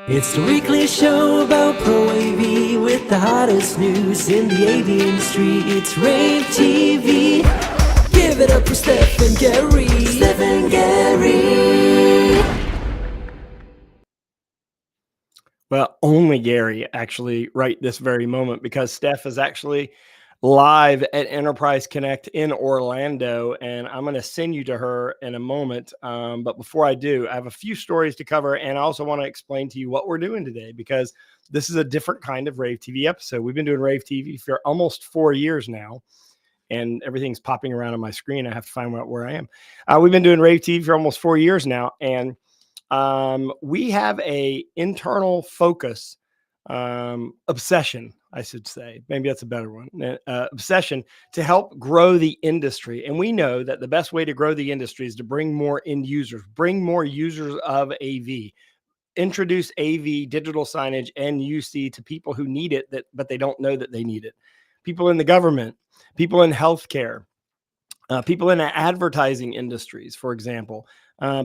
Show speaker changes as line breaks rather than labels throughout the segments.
It's the weekly show about rAVe with the hottest news in the AV industry. It's rAVe TV. Give it up for Steph and Gary. Steph and Gary.
Well, only Gary actually right this very moment, because Steph is actually live at Enterprise Connect in Orlando, and I'm going to send you to her in a moment. But before I do, I have a few stories to cover, and I also want to explain to you what we're doing today, because this is a different kind of rAVe TV episode. We've been doing rAVe TV for almost 4 years now, and everything's popping around on my screen. I have to find out where I am. We've been doing rAVe TV for almost 4 years now, and we have a internal focus, obsession, I should say. Maybe that's a better one. Obsession to help grow the industry. And we know that the best way to grow the industry is to bring more end users, bring more users of AV, introduce AV digital signage and UC to people who need it, but they don't know that they need it. People in the government, people in healthcare, people in the advertising industries, for example,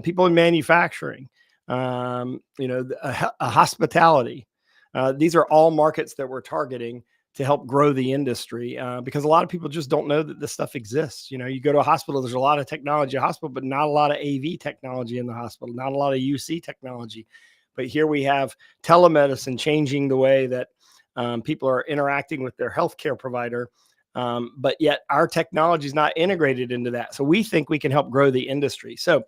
people in manufacturing, hospitality. These are all markets that we're targeting to help grow the industry, because a lot of people just don't know that this stuff exists. You know, you go to a hospital, there's a lot of technology at a hospital, but not a lot of AV technology in the hospital, not a lot of UC technology. But here we have telemedicine changing the way that people are interacting with their healthcare provider. But yet our technology is not integrated into that. So we think we can help grow the industry. So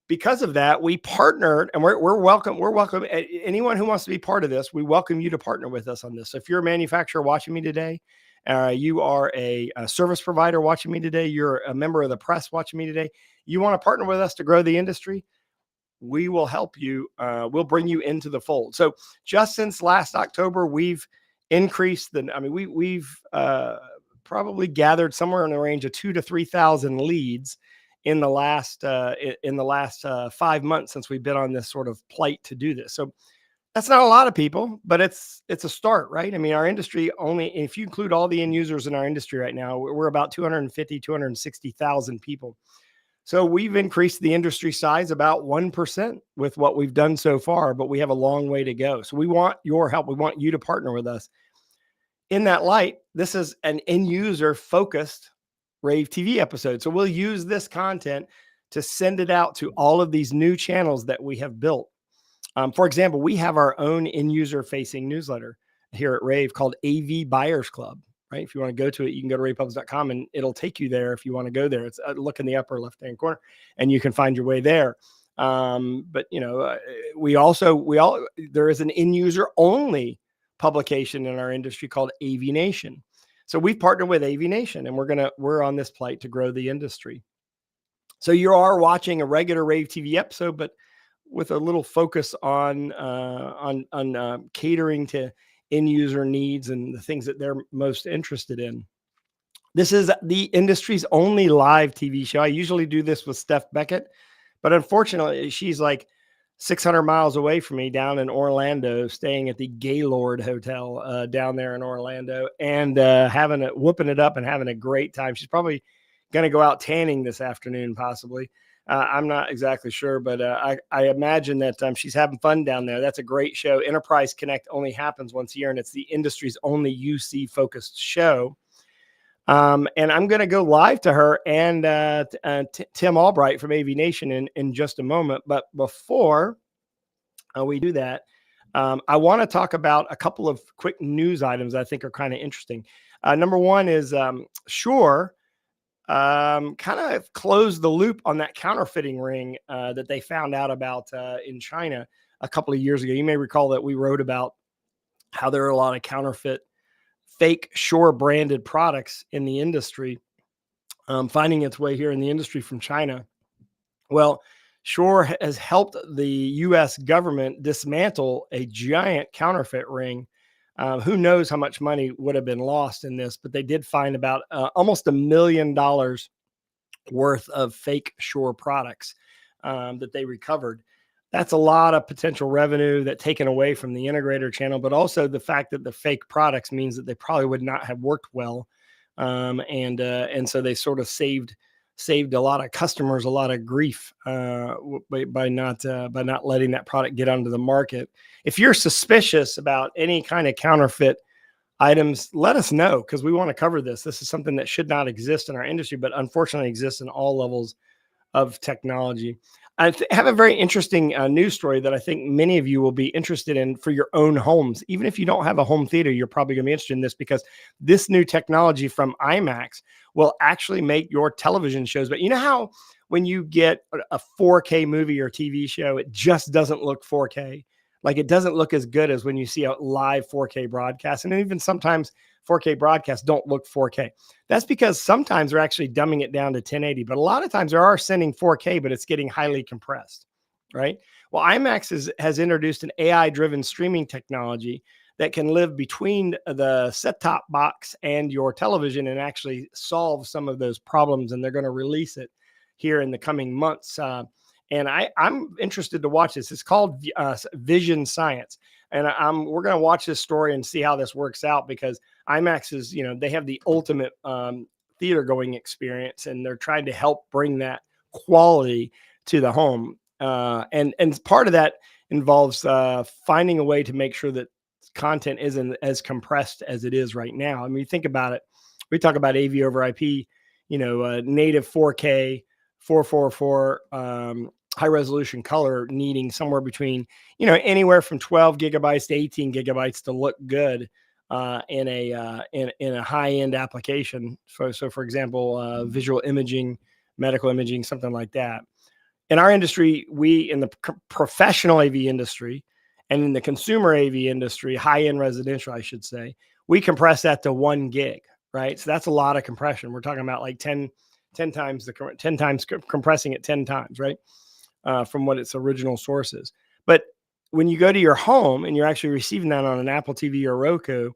because of that, we partnered, and we're welcome. We're welcome. Anyone who wants to be part of this, we welcome you to partner with us on this. So if you're a manufacturer watching me today, you are a service provider watching me today, you're a member of the press watching me today, you want to partner with us to grow the industry, we will help you. We'll bring you into the fold. So just since last October, we've increased we've probably gathered somewhere in the range of 2,000 to 3,000 leads in the last 5 months since we've been on this sort of plight to do this. So that's not a lot of people, but it's a start, right? I mean, our industry only, if you include all the end users in our industry right now, we're about 250, 260,000 people. So we've increased the industry size about 1% with what we've done so far, but we have a long way to go. So we want your help. We want you to partner with us. In that light, this is an end user focused rAVe TV episode. So we'll use this content to send it out to all of these new channels that we have built. For example, we have our own end user facing newsletter here at rAVe called AV Buyers Club, right? If you want to go to it, you can go to ravepubs.com and it'll take you there. If you want to go there, it's look in the upper left-hand corner and you can find your way there. But you know, there is an end user only publication in our industry called AV Nation. So we've partnered with AV Nation, and we're on this plight to grow the industry. So you are watching a regular rAVe TV episode, but with a little focus on catering to end user needs and the things that they're most interested in. This is the industry's only live TV show. I usually do this with Steph Beckett, but unfortunately, she's like 600 miles away from me down in Orlando, staying at the Gaylord Hotel down there in Orlando, and whooping it up and having a great time. She's probably going to go out tanning this afternoon, possibly. I'm not exactly sure, but I imagine that she's having fun down there. That's a great show. Enterprise Connect only happens once a year, and it's the industry's only UC-focused show. And I'm going to go live to her and Tim Albright from AV Nation in just a moment. But before we do that, I want to talk about a couple of quick news items I think are kind of interesting. Number one is Shure kind of closed the loop on that counterfeiting ring that they found out about in China a couple of years ago. You may recall that we wrote about how there are a lot of counterfeit fake Shure branded products in the industry, finding its way here in the industry from China. Well, Shure has helped the U.S. government dismantle a giant counterfeit ring. Who knows how much money would have been lost in this, but they did find about almost $1 million worth of fake Shure products that they recovered. That's a lot of potential revenue that taken away from the integrator channel, but also the fact that the fake products means that they probably would not have worked well. And so they sort of saved saved a lot of customers a lot of grief by not letting that product get onto the market. If you're suspicious about any kind of counterfeit items, let us know, because we want to cover this. This is something that should not exist in our industry, but unfortunately exists in all levels of technology. I have a very interesting news story that I think many of you will be interested in for your own homes. Even if you don't have a home theater, you're probably going to be interested in this, because this new technology from IMAX will actually make your television shows. But you know how when you get a 4K movie or TV show, it just doesn't look 4K? Like, it doesn't look as good as when you see a live 4K broadcast. And even sometimes 4K broadcasts don't look 4K. That's because sometimes they're actually dumbing it down to 1080, but a lot of times they are sending 4K, but it's getting highly compressed, right? Well, IMAX has introduced an AI-driven streaming technology that can live between the set-top box and your television and actually solve some of those problems. And they're going to release it here in the coming months. And I'm interested to watch this. It's called Vision Science. And we're going to watch this story and see how this works out, because IMAX is, they have the ultimate theater going experience, and they're trying to help bring that quality to the home. And part of that involves finding a way to make sure that content isn't as compressed as it is right now. I mean, think about it. We talk about AV over IP, native 4K, 444, high resolution color needing somewhere between, anywhere from 12 gigabytes to 18 gigabytes to look good in a high end application. So for example, visual imaging, medical imaging, something like that. In our industry, in the professional AV industry and in the consumer AV industry, high end residential, I should say, we compress that to 1 gig, right? So that's a lot of compression. We're talking about like 10 times compressing it 10 times, right? From what its original source is. But when you go to your home and you're actually receiving that on an Apple TV or Roku,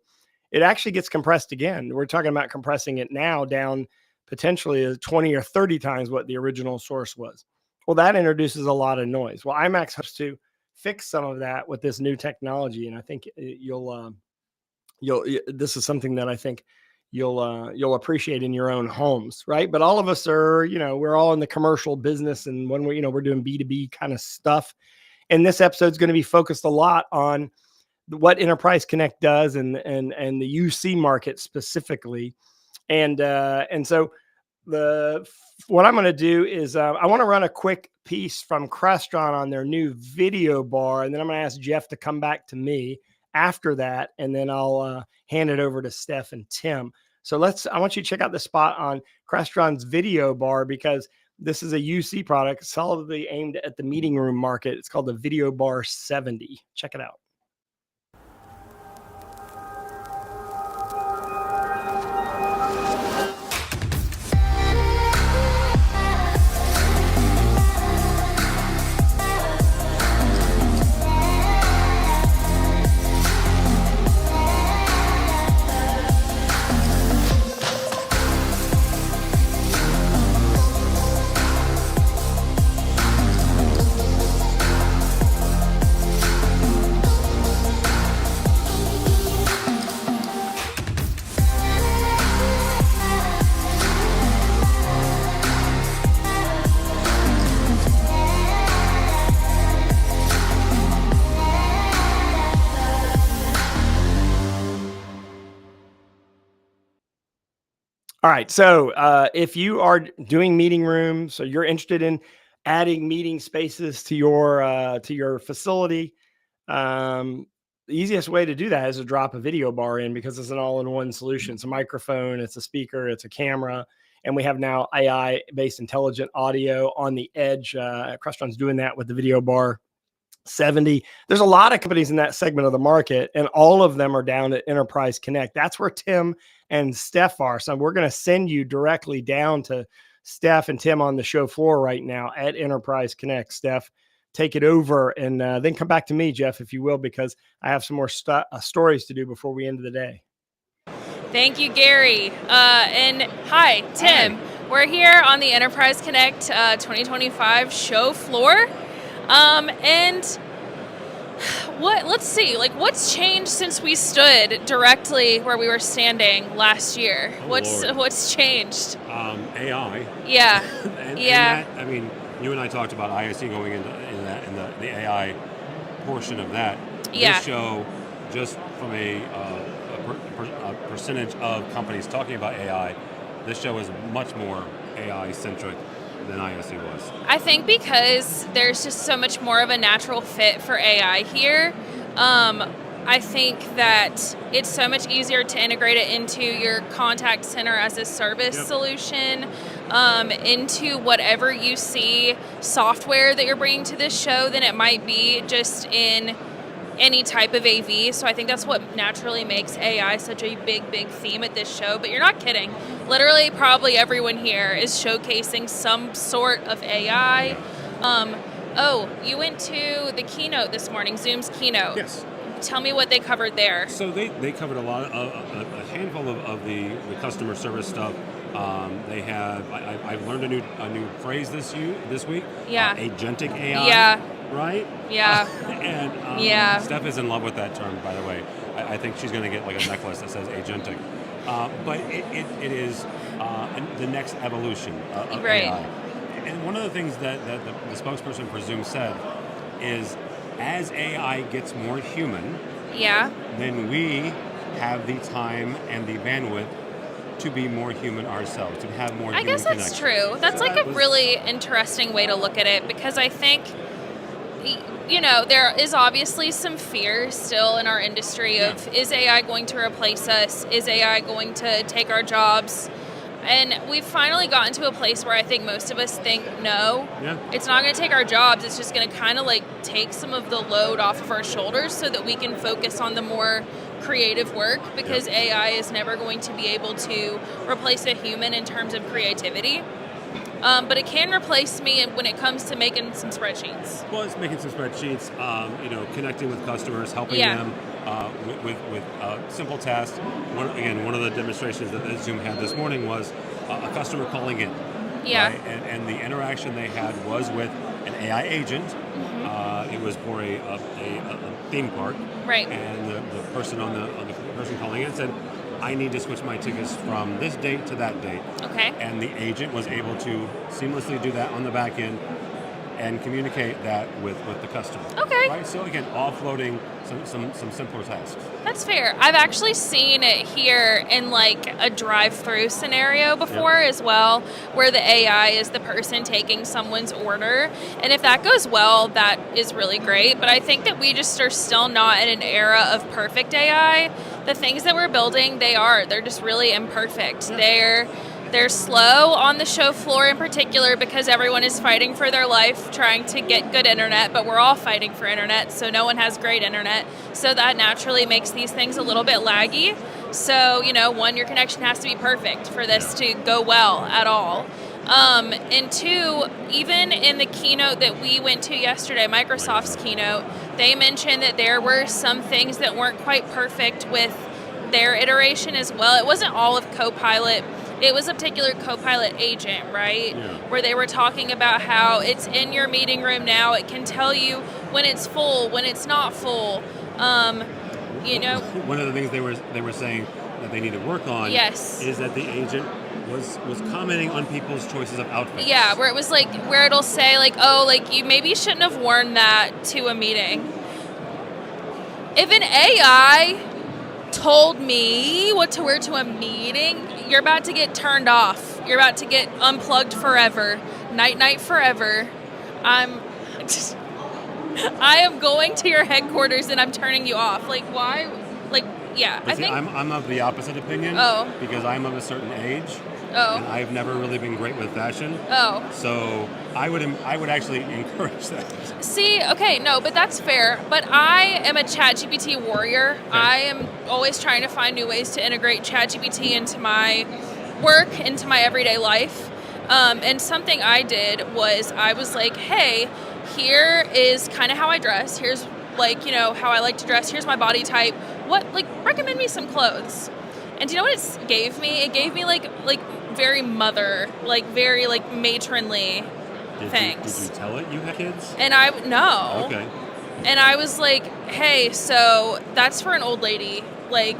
it actually gets compressed again. We're talking about compressing it now down potentially 20 or 30 times what the original source was. Well, that introduces a lot of noise. Well, IMAX hopes to fix some of that with this new technology, and I think this is something that I think you'll appreciate in your own homes, right? But all of us are, we're all in the commercial business, and when we're doing B2B kind of stuff. And this episode is going to be focused a lot on what Enterprise Connect does and the UC market specifically. And so what I'm going to do is I want to run a quick piece from Crestron on their new video bar, and then I'm going to ask Jeff to come back to me after that, and then I'll hand it over to Steph and Tim. So I want you to check out the spot on Crestron's video bar, because this is a UC product solidly aimed at the meeting room market. It's called the Video Bar 70. Check it out. All right. So if you are doing meeting rooms, so you're interested in adding meeting spaces to your facility, the easiest way to do that is to drop a video bar in, because it's an all-in-one solution. It's a microphone, it's a speaker, it's a camera, and we have now AI-based intelligent audio on the edge. Crestron's doing that with the Video Bar 70. There's a lot of companies in that segment of the market, and all of them are down at Enterprise Connect. That's where Tim and Steph are. So we're going to send you directly down to Steph and Tim on the show floor right now at Enterprise Connect. Steph, take it over, and then come back to me, Jeff, if you will, because I have some more stories to do before we end the day.
Thank you, Gary. And hi, Tim. Hi. We're here on the Enterprise Connect 2025 show floor. And Let's see, like what's changed since we stood directly where we were standing last year? What's changed?
AI.
Yeah.
And
Yeah.
that, I mean, you and I talked about ISE going into the AI portion of that.
Yeah.
This show, just from a percentage of companies talking about AI, this show is much more AI centric than ISE was.
I think because there's just so much more of a natural fit for AI here. I think that it's so much easier to integrate it into your contact center as a service solution, into whatever you see software that you're bringing to this show than it might be just in any type of AV. So I think that's what naturally makes AI such a big theme at this show. But you're not kidding. Literally, probably everyone here is showcasing some sort of AI. You went to the keynote this morning, Zoom's keynote.
Yes.
Tell me what they covered there.
So they covered a handful of the customer service stuff. They have I've learned a new phrase this week.
Yeah.
Agentic AI.
Yeah.
Right?
Yeah.
And Steph is in love with that term, by the way. I think she's going to get like a necklace that says agentic. But it is the next evolution of AI. And one of the things that the spokesperson for Zoom said is, as AI gets more human, then we have the time and the bandwidth to be more human ourselves, to have more human connection. I guess
that's true. That's so like a really interesting way to look at it, because I think, there is obviously some fear still in our industry of, is AI going to replace us? Is AI going to take our jobs? And we've finally gotten to a place where I think most of us think, no, it's not going to take our jobs. It's just going to kind of like take some of the load off of our shoulders so that we can focus on the more creative work, because AI is never going to be able to replace a human in terms of creativity. But it can replace me when it comes to making some spreadsheets.
Well, it's making some spreadsheets, connecting with customers, helping them with simple tasks. One of the demonstrations that Zoom had this morning was a customer calling in.
Yeah.
Right? And the interaction they had was with an AI agent. Mm-hmm. It was for a theme park.
Right.
And the person the person calling in said, I need to switch my tickets from this date to that date.
Okay.
And the agent was able to seamlessly do that on the back end and communicate that with the customer.
Okay.
Right? So again, offloading some simpler tasks.
That's fair. I've actually seen it here in like a drive-through scenario before as well, where the AI is the person taking someone's order. And if that goes well, that is really great. But I think that we just are still not in an era of perfect AI. The things that we're building, they're just really imperfect. They're slow on the show floor in particular, because everyone is fighting for their life trying to get good internet, but we're all fighting for internet, so no one has great internet. So that naturally makes these things a little bit laggy. So, one, your connection has to be perfect for this to go well at all. And two, even in the keynote that we went to yesterday, Microsoft's keynote, they mentioned that there were some things that weren't quite perfect with their iteration as well. It wasn't all of Copilot. It was a particular Copilot agent, right? Yeah. Where they were talking about how it's in your meeting room now. It can tell you when it's full, when it's not full.
One of the things they were saying that they need to work on is that the agent was commenting on people's choices of outfits.
Yeah, where it was like, where it'll say like, oh, like you maybe shouldn't have worn that to a meeting. If an AI told me what to wear to a meeting, you're about to get turned off. You're about to get unplugged forever. Night forever. I am going to your headquarters and I'm turning you off. Like, why? Like, yeah.
But I'm of the opposite opinion.
Oh.
Because I'm of a certain age.
Oh.
And I've never really been great with fashion.
Oh.
So I would actually encourage that.
See, okay, no, but that's fair. But I am a ChatGPT warrior. Okay. I am always trying to find new ways to integrate ChatGPT into my work, into my everyday life. And something I did was I was like, hey, here is kind of how I dress. Here's how I like to dress. Here's my body type. Recommend me some clothes. And do you know what it gave me? It gave me like very mother, very matronly things.
Did you tell it you had kids?
And no.
Okay.
And I was like, hey, so that's for an old lady. Like,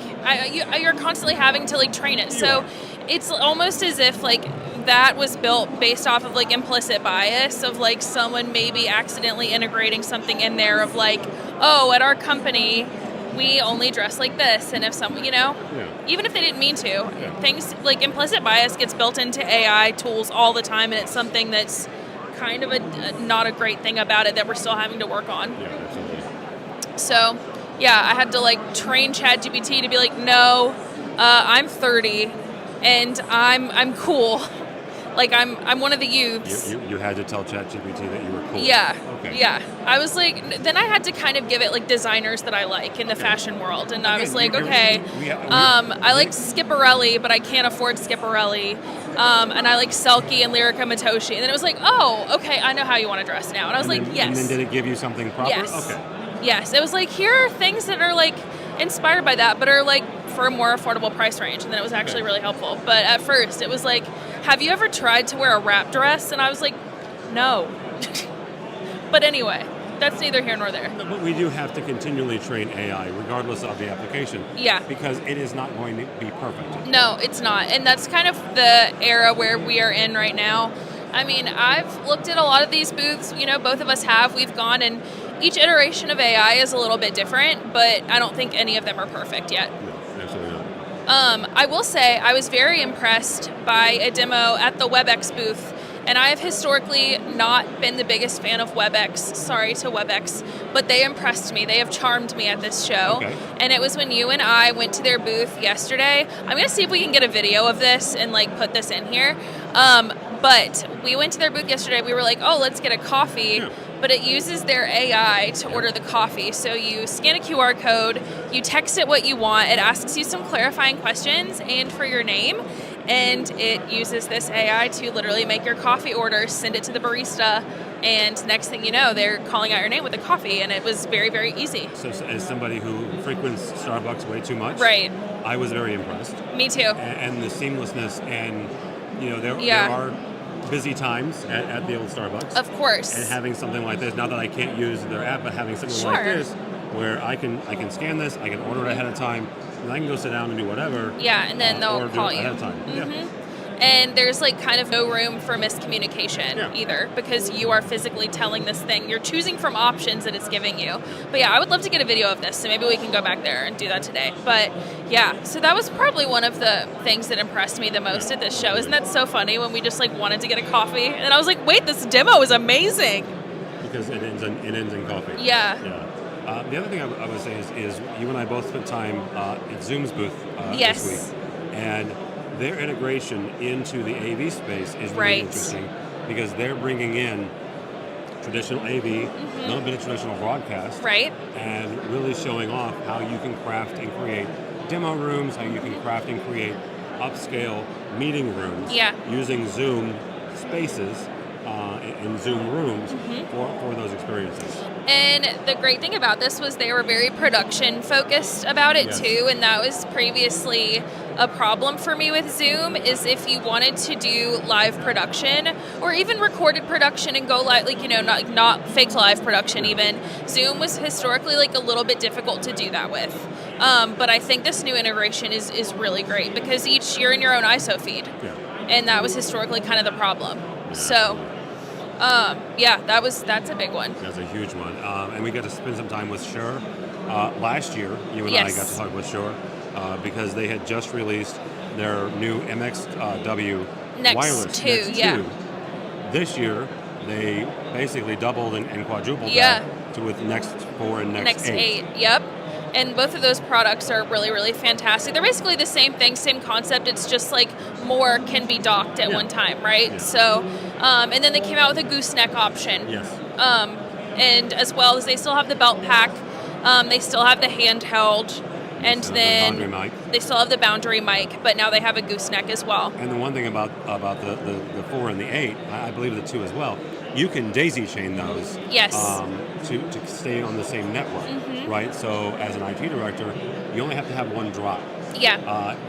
you're constantly having to like train it. So it's almost as if like that was built based off of like implicit bias of like someone maybe accidentally integrating something in there of like, oh, at our company, we only dress like this. And if someone, even if they didn't mean to, things like implicit bias gets built into AI tools all the time. And it's something that's kind of not a great thing about it that we're still having to work on.
Yeah, absolutely.
So, yeah, I had to like train ChatGPT to be like, no, I'm 30 and I'm cool. Like I'm one of the youths.
You had to tell ChatGPT that you were cool.
Yeah.
Okay.
Yeah. I was like, then I had to kind of give it like designers that I like in the fashion world, and I was like, okay, I like Schiaparelli, but I can't afford Schiaparelli. And I like Selkie and Lyrica Matoshi, and then it was like, oh, okay, I know how you want to dress now, and I was like, yes.
And then did it give you something proper?
Yes.
Okay.
Yes, it was like, here are things that are like inspired by that, but are like for a more affordable price range, and then it was actually really helpful. But at first, it was like, have you ever tried to wear a wrap dress? And I was like, no. But anyway, that's neither here nor there.
But we do have to continually train AI, regardless of the application. Yeah. Because it is not going to be perfect.
No, it's not. And that's kind of the era where we are in right now. I mean, I've looked at a lot of these booths, both of us have. We've gone, and each iteration of AI is a little bit different, but I don't think any of them are perfect yet.
No, absolutely not.
I will say I was very impressed by a demo at the WebEx booth, and I have historically not been the biggest fan of WebEx. Sorry to WebEx, but they impressed me. They have charmed me at this show.
Okay.
And it was when you and I went to their booth yesterday. I'm going to see if we can get a video of this and like put this in here. But we went to their booth yesterday. We were like, oh, let's get a coffee. Yeah. But it uses their AI to order the coffee. So you scan a QR code, you text it what you want, it asks you some clarifying questions and for your name, and it uses this AI to literally make your coffee order, send it to the barista, and next thing you know, they're calling out your name with the coffee, and it was very, very easy.
So as somebody who frequents Starbucks way too much,
right,
I was very impressed.
Me too.
And the seamlessness, and there are busy times at the old Starbucks.
Of course.
And having something like this, now that I can't use their app, but having something like this, where I can scan this, I can order it ahead of time, and I can go sit down and do whatever.
Yeah, and then they'll call you
ahead of time.
Mm-hmm.
Yeah.
And there's like kind of no room for miscommunication either, because you are physically telling this thing. You're choosing from options that it's giving you. But yeah, I would love to get a video of this, so maybe we can go back there and do that today. But yeah, so that was probably one of the things that impressed me the most at this show. Isn't that so funny when we just like wanted to get a coffee? And I was like, wait, this demo is amazing.
Because it ends in coffee.
Yeah.
Yeah. The other thing I would say is you and I both spent time at Zoom's booth this week. And their integration into the AV space is really interesting, because they're bringing in traditional AV, a little bit of traditional broadcast, and really showing off how you can craft and create demo rooms, how you can craft and create upscale meeting rooms using Zoom spaces and Zoom rooms for those experiences.
And the great thing about this was they were very production focused about it too, and that was previously a problem for me with Zoom, is if you wanted to do live production or even recorded production and go live, like, not fake live production even, Zoom was historically like a little bit difficult to do that with. But I think this new integration is really great, because you're in your own ISO feed. And that was historically kind of the problem. So that's a big one.
That's a huge one. And we got to spend some time with Shure. Last year, you and I got to talk with Shure because they had just released their new MXW wireless Next 2. This year, they basically doubled and quadrupled that to with Next 4 and Next 8.
Yep. And both of those products are really, really fantastic. They're basically the same thing, same concept. It's just like more can be docked at one time, right? Yeah. So, and then they came out with a gooseneck option.
Yes.
And as well as they still have the belt pack, they still have the handheld, and then they still have the boundary mic, but now they have a gooseneck as well.
And the one thing about the 4 and the 8, I believe the 2 as well, you can daisy chain those to stay on the same network, right? So as an IT director, you only have to have one drop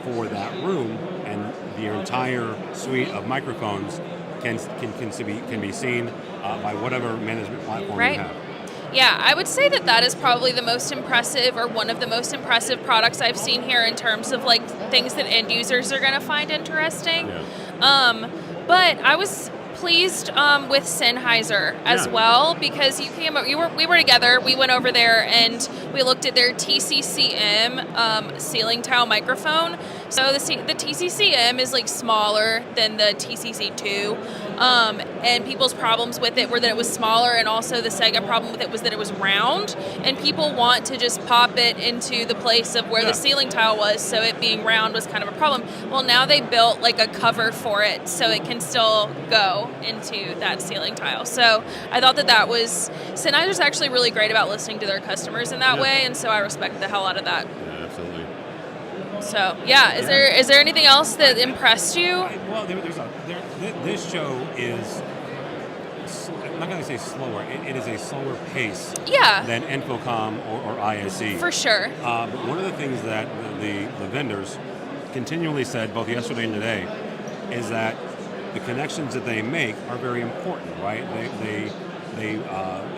for that room, and the entire suite of microphones can be seen by whatever management platform you have.
Yeah, I would say that is probably the most impressive, or one of the most impressive products I've seen here in terms of like things that end users are going to find interesting.
Yeah.
But I was pleased with Sennheiser as well, because we were together. We went over there and we looked at their TCCM ceiling tile microphone. So the TCCM is like smaller than the TCC2. And people's problems with it were that it was smaller, and also the Sega problem with it was that it was round, and people want to just pop it into the place of where the ceiling tile was, so it being round was kind of a problem. Well, now they built like a cover for it so it can still go into that ceiling tile. So I thought that was, Sennheiser's actually really great about listening to their customers in that way, and so I respect the hell out of that.
Yeah, absolutely.
So is there anything else that impressed you?
Well, this show is, I'm not going to say slower. It is a slower pace than Infocom or ISE.
For sure.
But one of the things that the vendors continually said, both yesterday and today, is that the connections that they make are very important, right? They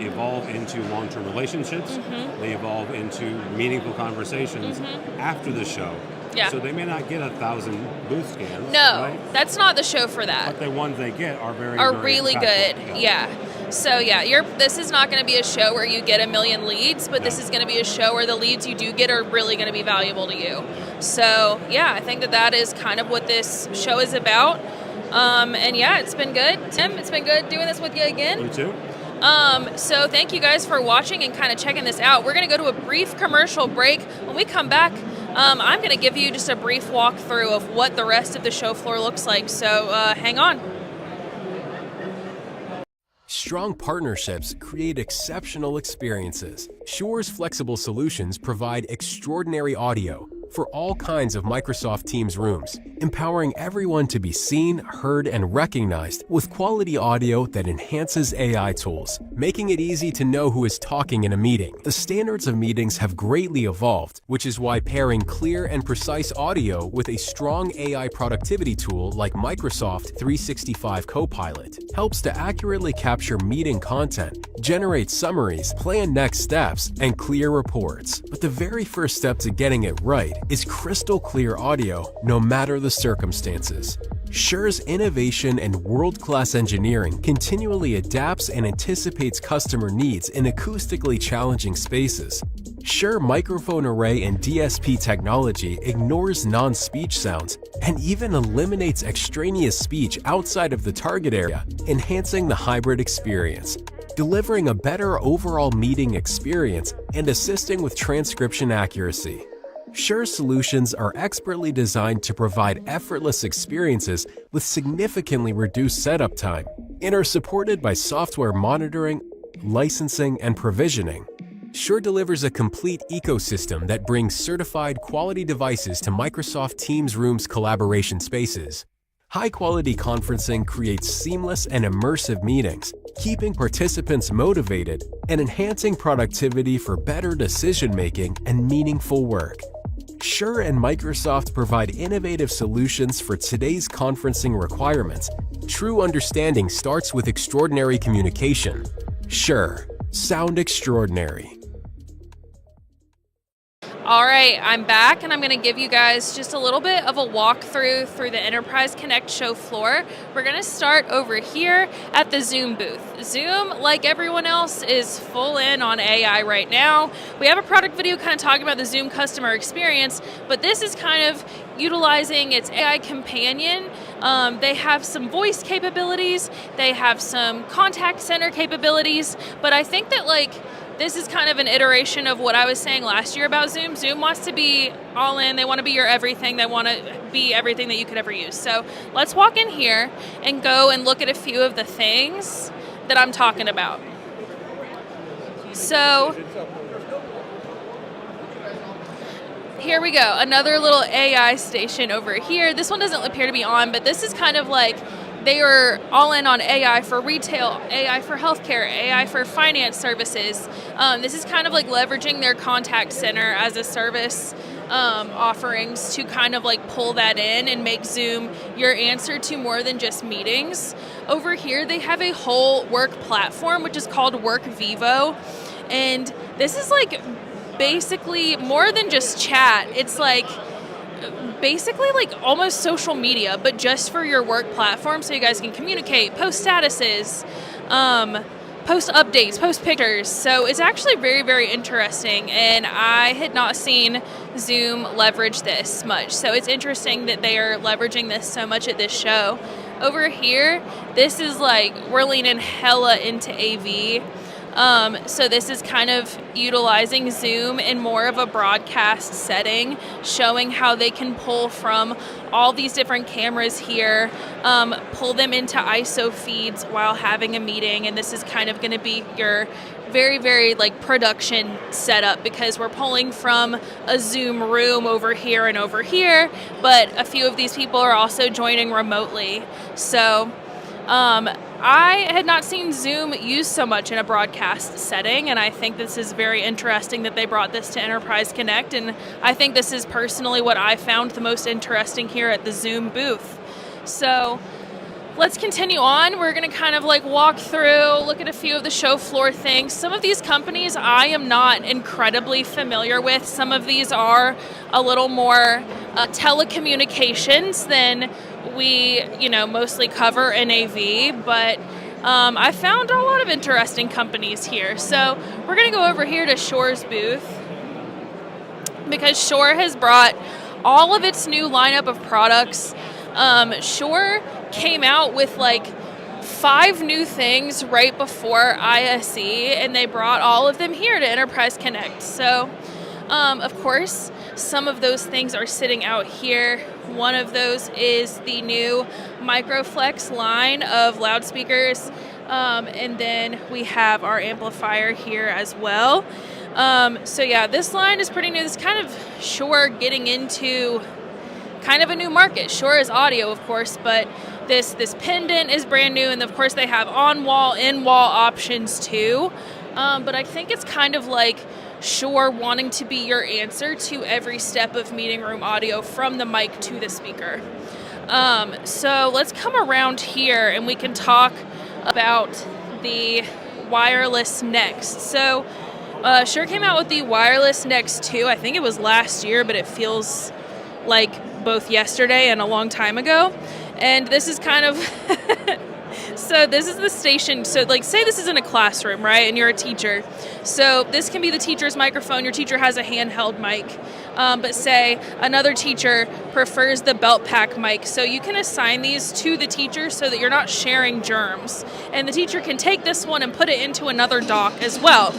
evolve into long-term relationships. Mm-hmm. They evolve into meaningful conversations after the show. Yeah. So they may not get 1,000 booth scans.
No,
right?
That's not the show for that.
But the ones they get are very
really good. Yeah. So this is not going to be a show where you get 1 million leads, but this is going to be a show where the leads you do get are really going to be valuable to you. So I think that is kind of what this show is about. And it's been good. Tim, it's been good doing this with you again.
You too.
So thank you guys for watching and kind of checking this out. We're going to go to a brief commercial break. When we come back, I'm going to give you just a brief walkthrough of what the rest of the show floor looks like. So hang on.
Strong partnerships create exceptional experiences. Shure's flexible solutions provide extraordinary audio for all kinds of Microsoft Teams rooms, empowering everyone to be seen, heard, and recognized with quality audio that enhances AI tools, making it easy to know who is talking in a meeting. The standards of meetings have greatly evolved, which is why pairing clear and precise audio with a strong AI productivity tool like Microsoft 365 Copilot helps to accurately capture meeting content, generate summaries, plan next steps, and clear reports. But the very first step to getting it right is crystal clear audio, no matter the circumstances. Shure's innovation and world-class engineering continually adapts and anticipates customer needs in acoustically challenging spaces. Shure microphone array and DSP technology ignores non-speech sounds and even eliminates extraneous speech outside of the target area, enhancing the hybrid experience, delivering a better overall meeting experience and assisting with transcription accuracy. Shure solutions are expertly designed to provide effortless experiences with significantly reduced setup time and are supported by software monitoring, licensing, and provisioning. Shure delivers a complete ecosystem that brings certified quality devices to Microsoft Teams Rooms collaboration spaces. High-quality conferencing creates seamless and immersive meetings, keeping participants motivated and enhancing productivity for better decision-making and meaningful work. Shure and Microsoft provide innovative solutions for today's conferencing requirements. True understanding starts with extraordinary communication. Shure. Sound extraordinary.
All right, I'm back, and I'm going to give you guys just a little bit of a walkthrough through the Enterprise Connect show floor. We're going to start over here at the Zoom booth. Zoom, like everyone else, is full in on AI right now. We have a product video kind of talking about the Zoom customer experience, but this is kind of utilizing its AI companion. They have some voice capabilities, they have some contact center capabilities, but I think that this is kind of an iteration of what I was saying last year about Zoom. Zoom wants to be all in. They want to be your everything. They want to be everything that you could ever use. So let's walk in here and go and look at a few of the things that I'm talking about. So here we go. Another little AI station over here. This one doesn't appear to be on, but this is kind of like they are all in on AI for retail, AI for healthcare, AI for finance services. This is kind of like leveraging their contact center as a service offerings to kind of like pull that in and make Zoom your answer to more than just meetings. Over here, they have a whole work platform, which is called Work Vivo. And this is like basically more than just chat. It's like basically like almost social media, but just for your work platform, so you guys can communicate, post statuses, post updates, post pictures. So it's actually very, very interesting, and I had not seen Zoom leverage this much. So it's interesting that they are leveraging this so much at this show. Over here, this is like, we're leaning hella into AV. So this is kind of utilizing Zoom in more of a broadcast setting, showing how they can pull from all these different cameras here, pull them into ISO feeds while having a meeting. And this is kind of going to be your very, very like production setup, because we're pulling from a Zoom room over here and over here, but a few of these people are also joining remotely. So, I had not seen Zoom used so much in a broadcast setting, and I think this is very interesting that they brought this to Enterprise Connect, and I think this is personally what I found the most interesting here at the Zoom booth. So let's continue on. We're going to kind of like walk through, look at a few of the show floor things. Some of these companies I am not incredibly familiar with. Some of these are a little more telecommunications than we, mostly cover in AV, but I found a lot of interesting companies here. So we're going to go over here to Shure's booth, because Shure has brought all of its new lineup of products. Shure came out with like 5 new things right before ISE, and they brought all of them here to Enterprise Connect. So, of course, some of those things are sitting out here. One of those is the new Microflex line of loudspeakers, and then we have our amplifier here as well. So yeah, this line is pretty new. It's kind of Shure getting into kind of a new market. Shure is audio, of course, but this pendant is brand new, and of course they have on-wall, in-wall options too. But I think it's kind of like Shure wanting to be your answer to every step of meeting room audio, from the mic to the speaker. So let's come around here and we can talk about the wireless Next. So Shure came out with the wireless Next 2. I think it was last year, but it feels like both yesterday and a long time ago. And this is kind of so this is the station. So like, say this is in a classroom, right? And you're a teacher. So this can be the teacher's microphone. Your teacher has a handheld mic. But say another teacher prefers the belt pack mic. So you can assign these to the teacher so that you're not sharing germs. And the teacher can take this one and put it into another dock as well.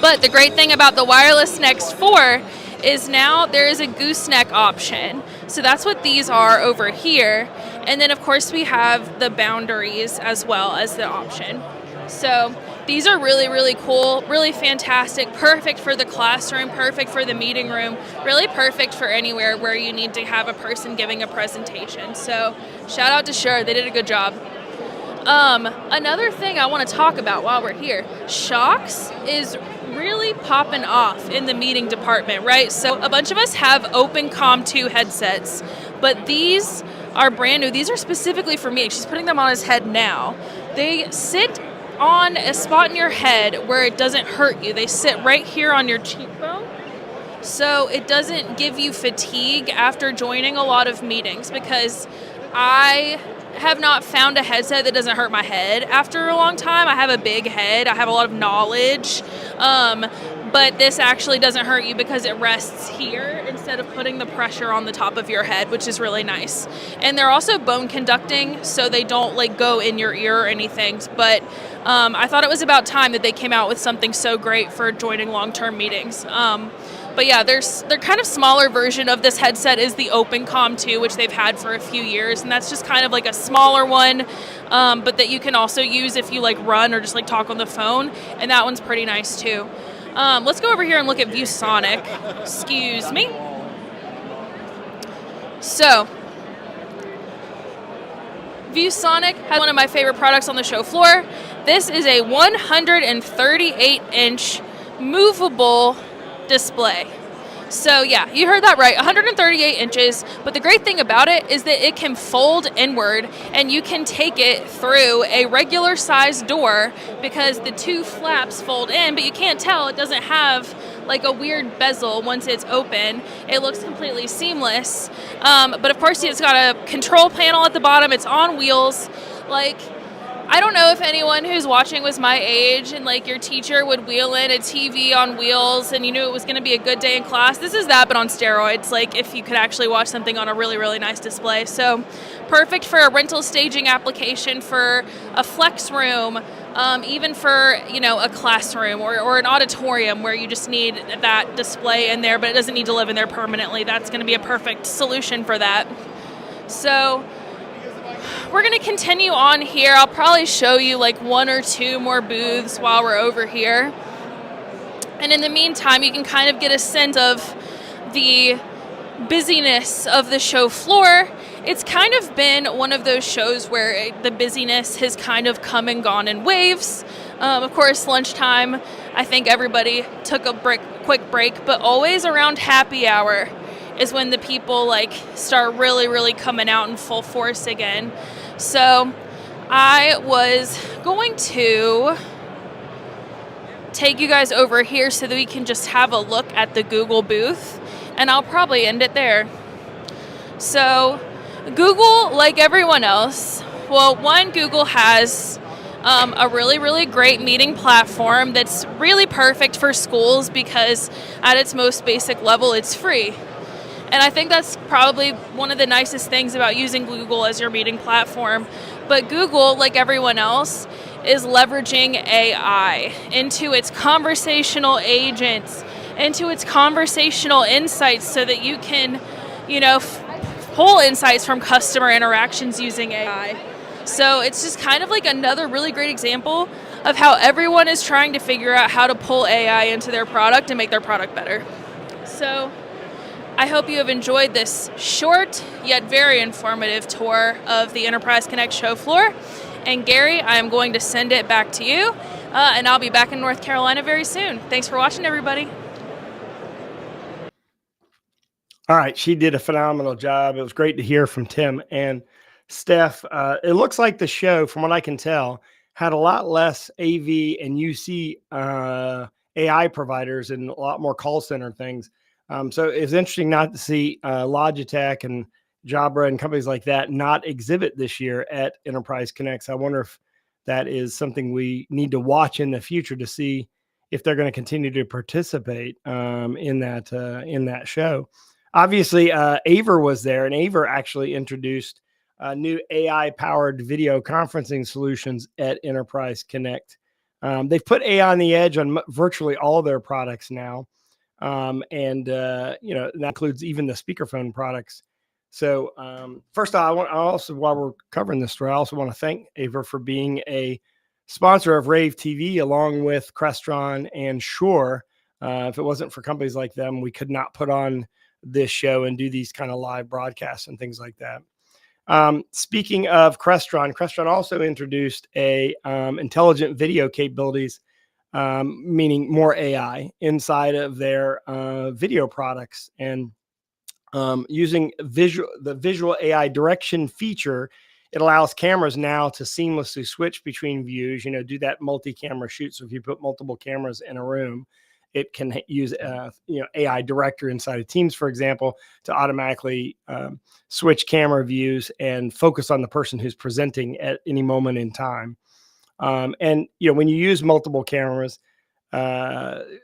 But the great thing about the wireless Next 4 is now there is a gooseneck option. So that's what these are over here. And then of course we have the boundaries as well as the option. So these are really, really cool, really fantastic, perfect for the classroom, perfect for the meeting room, really perfect for anywhere where you need to have a person giving a presentation. So shout out to Shure, they did a good job. Another thing I want to talk about while we're here, Shocks is really popping off in the meeting department, right? So a bunch of us have OpenComm 2 headsets, but these are brand new. These are specifically for me. She's putting them on his head now. They sit on a spot in your head where it doesn't hurt you. They sit right here on your cheekbone, so it doesn't give you fatigue after joining a lot of meetings, because I have not found a headset that doesn't hurt my head after a long time. I have a big head. I have a lot of knowledge. But this actually doesn't hurt you because it rests here instead of putting the pressure on the top of your head, which is really nice. And they're also bone conducting, so they don't like go in your ear or anything. But I thought it was about time that they came out with something so great for joining long-term meetings. But yeah, their kind of smaller version of this headset is the OpenComm 2, which they've had for a few years, and that's just kind of like a smaller one, but that you can also use if you like run or just like talk on the phone, and that one's pretty nice too. Let's go over here and look at ViewSonic. Excuse me. So, ViewSonic has one of my favorite products on the show floor. This is a 138-inch movable display. So yeah, you heard that right, 138 inches, but the great thing about it is that it can fold inward and you can take it through a regular sized door because the two flaps fold in, but you can't tell, it doesn't have like a weird bezel once it's open. It looks completely seamless. But of course it's got a control panel at the bottom, it's on wheels. Like, I don't know if anyone who's watching was my age and like your teacher would wheel in a TV on wheels and you knew it was going to be a good day in class. This is that, but on steroids, like if you could actually watch something on a really, really nice display. So perfect for a rental staging application, for a flex room, even for, you know, a classroom or an auditorium where you just need that display in there, but it doesn't need to live in there permanently. That's going to be a perfect solution for that. So we're going to continue on here. I'll probably show you like one or two more booths while we're over here. And in the meantime, you can kind of get a sense of the busyness of the show floor. It's kind of been one of those shows where the busyness has kind of come and gone in waves. Of course, lunchtime, I think everybody took a quick break, but always around happy hour is when the people like start really, really coming out in full force again. So I was going to take you guys over here so that we can just have a look at the Google booth, and I'll probably end it there. So Google, like everyone else, well, one, Google has a really, really great meeting platform that's really perfect for schools because at its most basic level, it's free. And I think that's probably one of the nicest things about using Google as your meeting platform. But Google, like everyone else, is leveraging AI into its conversational agents, into its conversational insights so that you can, you know, pull insights from customer interactions using AI. So it's just kind of like another really great example of how everyone is trying to figure out how to pull AI into their product and make their product better. So I hope you have enjoyed this short yet very informative tour of the Enterprise Connect show floor. And Gary, I am going to send it back to you, and I'll be back in North Carolina very soon. Thanks for watching, everybody.
All right, she did a phenomenal job. It was great to hear from Tim and Steph. It looks like the show, from what I can tell, had a lot less AV and UC AI providers and a lot more call center things. So it's interesting not to see Logitech and Jabra and companies like that not exhibit this year at Enterprise Connects. I wonder if that is something we need to watch in the future to see if they're going to continue to participate in that show. Obviously, Aver was there, and Aver actually introduced new AI-powered video conferencing solutions at Enterprise Connect. They've put AI on the edge on virtually all their products now. And that includes even the speakerphone products. So first of all, I also, while we're covering this story, I also want to thank Aver for being a sponsor of rAVe TV along with Crestron and Shure. If it wasn't for companies like them, we could not put on this show and do these kind of live broadcasts and things like that. Speaking of Crestron also introduced a intelligent video capabilities, meaning more AI inside of their video products, and using the visual AI direction feature. It allows cameras now to seamlessly switch between views, do that multi-camera shoot. So if you put multiple cameras in a room, it can use AI director inside of Teams, for example, to automatically switch camera views and focus on the person who's presenting at any moment in time. And when you use multiple cameras, the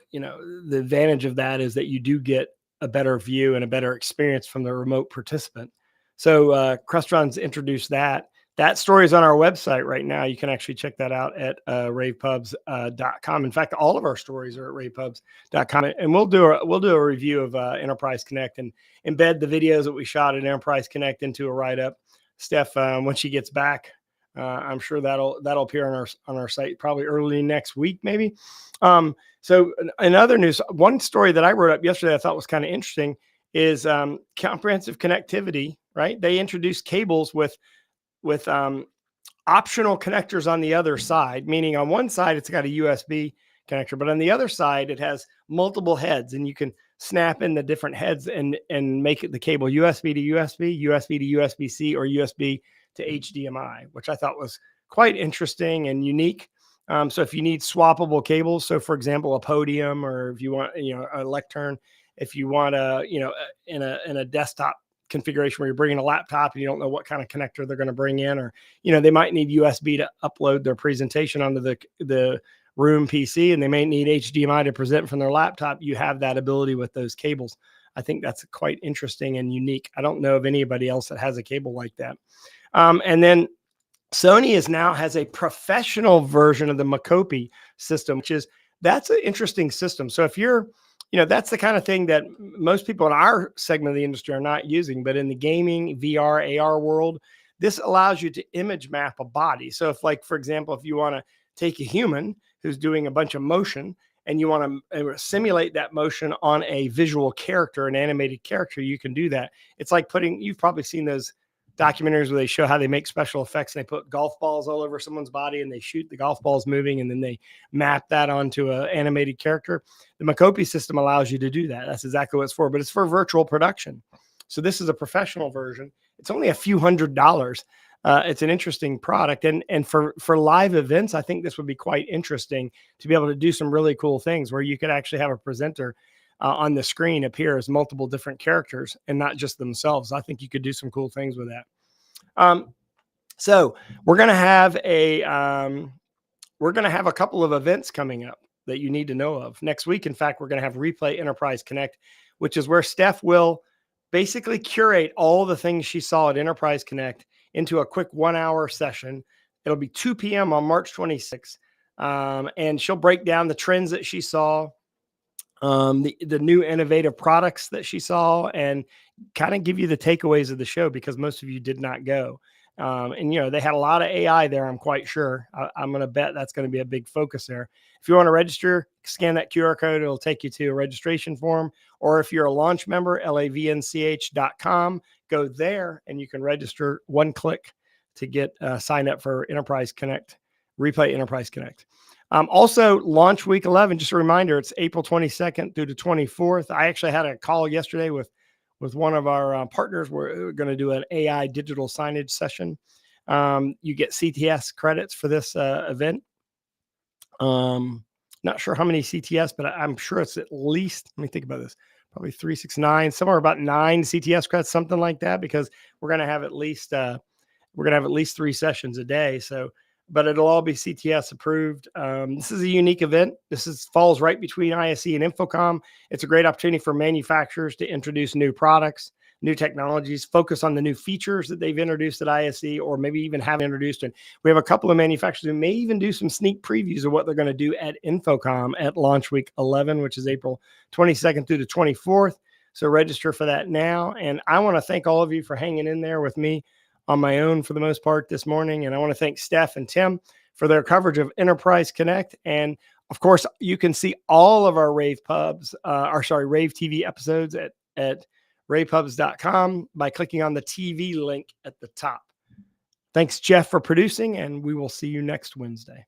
advantage of that is that you do get a better view and a better experience from the remote participant. So Crestron's introduced that. That story is on our website right now. You can actually check that out at ravepubs.com. In fact, all of our stories are at ravepubs.com, and we'll do a review of Enterprise Connect and embed the videos that we shot at Enterprise Connect into a write-up. Steph, when she gets back, I'm sure that'll appear on our site probably early next week, maybe. So in other news, one story that I wrote up yesterday I thought was kind of interesting is comprehensive connectivity. Right? They introduced cables with optional connectors on the other side, meaning on one side it's got a USB connector, but on the other side it has multiple heads, and you can snap in the different heads and make it the cable USB to USB, USB to USB-C, or USB to HDMI, which I thought was quite interesting and unique. So if you need swappable cables, so for example, a podium, or if you want, a lectern, if you want in a desktop configuration where you're bringing a laptop and you don't know what kind of connector they're going to bring in, or, they might need USB to upload their presentation onto the room PC, and they may need HDMI to present from their laptop. You have that ability with those cables. I think that's quite interesting and unique. I don't know of anybody else that has a cable like that. And then Sony has a professional version of the Makopi system, that's an interesting system. So if you're, that's the kind of thing that most people in our segment of the industry are not using, but in the gaming, VR, AR world, this allows you to image map a body. So if, like, for example, if you want to take a human who's doing a bunch of motion and you want to simulate that motion on a visual character, an animated character, you can do that. It's like you've probably seen those documentaries where they show how they make special effects and they put golf balls all over someone's body and they shoot the golf balls moving and then they map that onto an animated character. The Makopi system allows you to do that. That's exactly what it's for, but it's for virtual production. So this is a professional version. It's only a few $100s. It's an interesting product. And for live events, I think this would be quite interesting to be able to do some really cool things where you could actually have a presenter on the screen appear as multiple different characters and not just themselves. I think you could do some cool things with that. So we're going to have a couple of events coming up that you need to know of next week. In fact, we're going to have Replay Enterprise Connect, which is where Steph will basically curate all the things she saw at Enterprise Connect into a quick 1-hour session. It'll be 2 p.m. on March 26th. And she'll break down the trends that she saw, the new innovative products that she saw, and kind of give you the takeaways of the show, because most of you did not go. And they had a lot of AI there, I'm quite sure. I'm going to bet that's going to be a big focus there. If you want to register, scan that QR code. It'll take you to a registration form. Or if you're a launch member, lavnch.com, go there and you can register, one click to get signed up for Enterprise Connect, Replay Enterprise Connect. Also, launch week 11, just a reminder, it's April 22nd through the 24th. I actually had a call yesterday with one of our partners. We're going to do an AI digital signage session. You get CTS credits for this event. Not sure how many CTS, but I'm sure it's at least, let me think about this, probably 3, 6, 9, somewhere about 9 CTS credits, something like that, because we're going to have at least 3 sessions a day. So, but it'll all be CTS approved. This is a unique event. Falls right between ISE and Infocom. It's a great opportunity for manufacturers to introduce new products, new technologies, focus on the new features that they've introduced at ISE, or maybe even have introduced. And we have a couple of manufacturers who may even do some sneak previews of what they're going to do at Infocom at launch week 11, which is April 22nd through the 24th. So register for that now. And I want to thank all of you for hanging in there with me on my own for the most part this morning. And I want to thank Steph and Tim for their coverage of Enterprise Connect. And of course, you can see all of our rAVe TV episodes at ravepubs.com by clicking on the TV link at the top. Thanks, Jeff, for producing, and we will see you next Wednesday.